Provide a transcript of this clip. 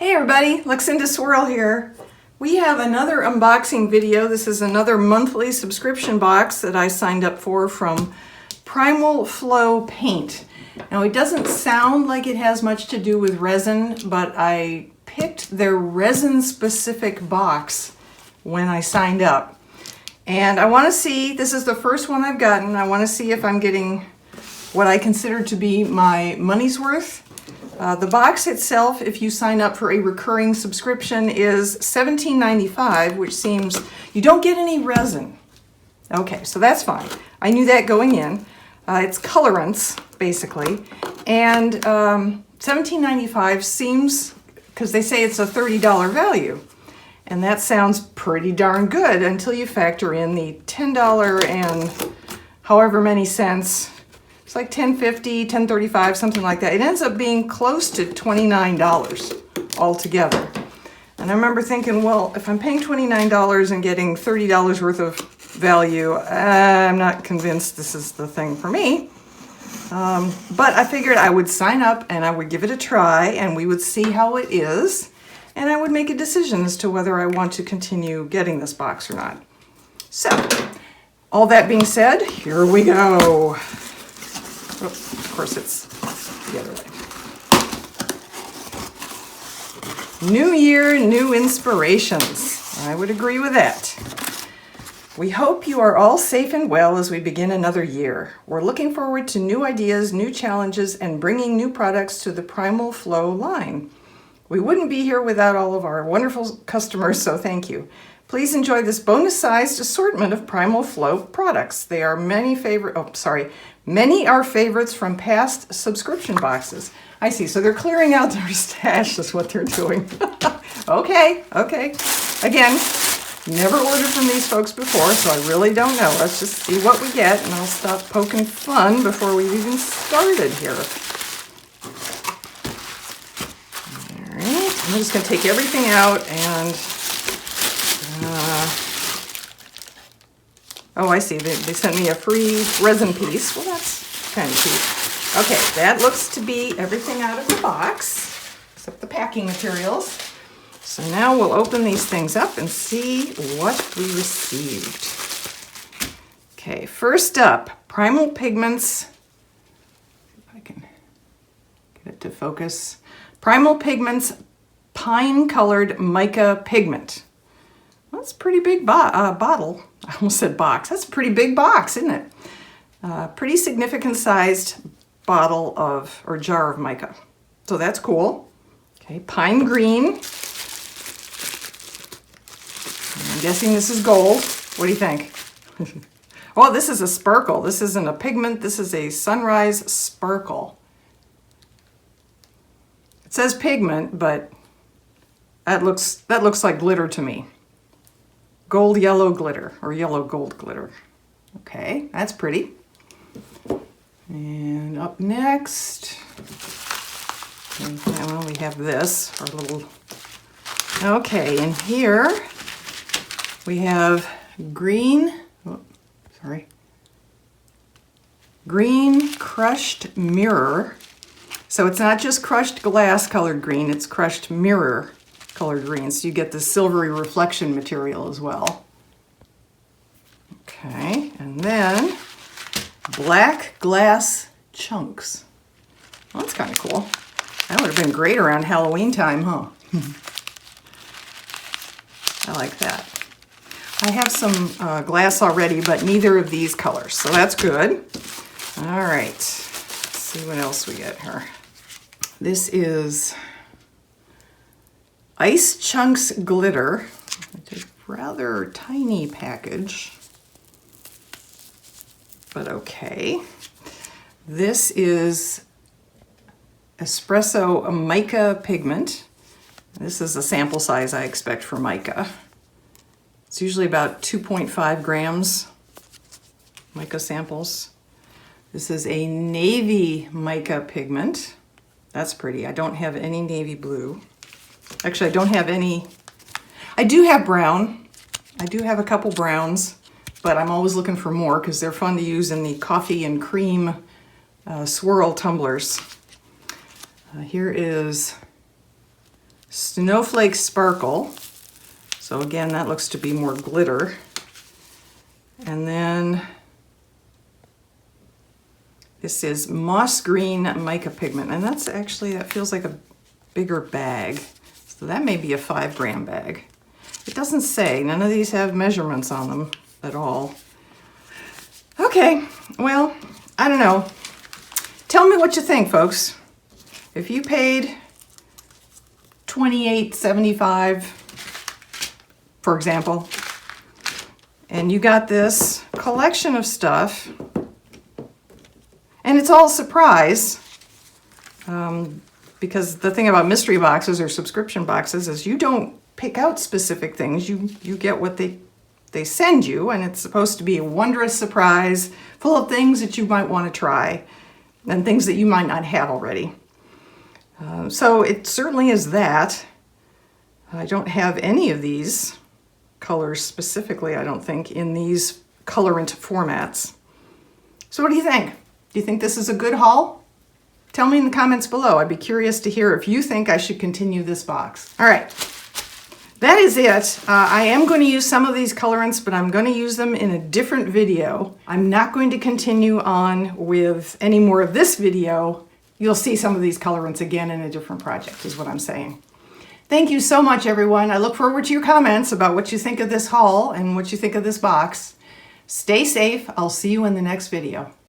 Hey everybody, Luxinda Swirl here. We have another unboxing video. This is another monthly subscription box that I signed up for from Primal Flow Paint. Now it doesn't sound like it has much to do with resin, but I picked their resin specific box when I signed up. And I want to see, this is the first one I've gotten, I want to see if I'm getting what I consider to be my money's worth. The box itself, if you sign up for a recurring subscription, is $17.95, which seems, you don't get any resin. Okay, so that's fine. I knew that going in. It's colorants, basically. And $17.95 seems, because they say it's a $30 value. And that sounds pretty darn good until you factor in the $10 and however many cents. It's like $10.50, $10.35, something like that. It ends up being close to $29 altogether. And I remember thinking, well, if I'm paying $29 and getting $30 worth of value, I'm not convinced this is the thing for me. But I figured I would sign up and I would give it a try and we would see how it is. And I would make a decision as to whether I want to continue getting this box or not. So, all that being said, here we go. Oh, of course, it's the other way. New year, new inspirations. I would agree with that. We hope you are all safe and well as we begin another year. We're looking forward to new ideas, new challenges, and bringing new products to the Primal Flow line. We wouldn't be here without all of our wonderful customers, so thank you. Please enjoy this bonus-sized assortment of Primal Flow products. They are many are favorites from past subscription boxes. I see, so they're clearing out their stash is what they're doing. Okay. Again, never ordered from these folks before, so I really don't know. Let's just see what we get, and I'll stop poking fun before we've even started here. All right, I'm just going to take everything out and... oh, I see. They sent me a free resin piece. Well, that's kind of cute. Okay, that looks to be everything out of the box, except the packing materials. So now we'll open these things up and see what we received. Okay, first up, Primal Pigments. If I can get it to focus. Primal Pigments Pine Colored Mica Pigment. That's a pretty big bottle. I almost said box. That's a pretty big box, isn't it? Pretty significant sized bottle of, or jar of mica. So that's cool. Okay, pine green. I'm guessing this is gold. What do you think? Oh, this is a sparkle. This isn't a pigment. This is a sunrise sparkle. It says pigment, but that looks like glitter to me. Gold yellow glitter, or yellow gold glitter. Okay, that's pretty. And up next, well, we have this, our little, okay, and here we have green crushed mirror. So it's not just crushed glass colored green, it's crushed mirror colored green, so you get the silvery reflection material as well. Okay, and then black glass chunks. Well, that's kind of cool. That would have been great around Halloween time, huh? I like that. I have some glass already, but neither of these colors, so that's good. All right, let's see what else we get here. This is Ice Chunks Glitter. It's a rather tiny package, but okay. This is Espresso Mica Pigment. This is a sample size I expect for mica. It's usually about 2.5 grams mica samples. This is a navy mica pigment. That's pretty. I don't have any navy blue. Actually, I don't have any. I do have brown. I do have a couple browns, but I'm always looking for more because they're fun to use in the coffee and cream swirl tumblers. Here is Snowflake Sparkle. So again, that looks to be more glitter. And then this is Moss Green Mica Pigment. And that's actually, that feels like a bigger bag. So that may be a 5-gram bag. It doesn't say, none of these have measurements on them at all. Okay, well, I don't know. Tell me what you think, folks. If you paid $28.75, for example, and you got this collection of stuff, and it's all surprise, because the thing about mystery boxes or subscription boxes is you don't pick out specific things. You get what they send you, and it's supposed to be a wondrous surprise full of things that you might want to try and things that you might not have already. So it certainly is that. I don't have any of these colors specifically, I don't think, in these colorant formats. So what do you think? Do you think this is a good haul? Tell me in the comments below. I'd be curious to hear if you think I should continue this box. All right, that is it. I am going to use some of these colorants, but I'm going to use them in a different video. I'm not going to continue on with any more of this video. You'll see some of these colorants again in a different project, is what I'm saying. Thank you so much, everyone. I look forward to your comments about what you think of this haul and what you think of this box. Stay safe. I'll see you in the next video.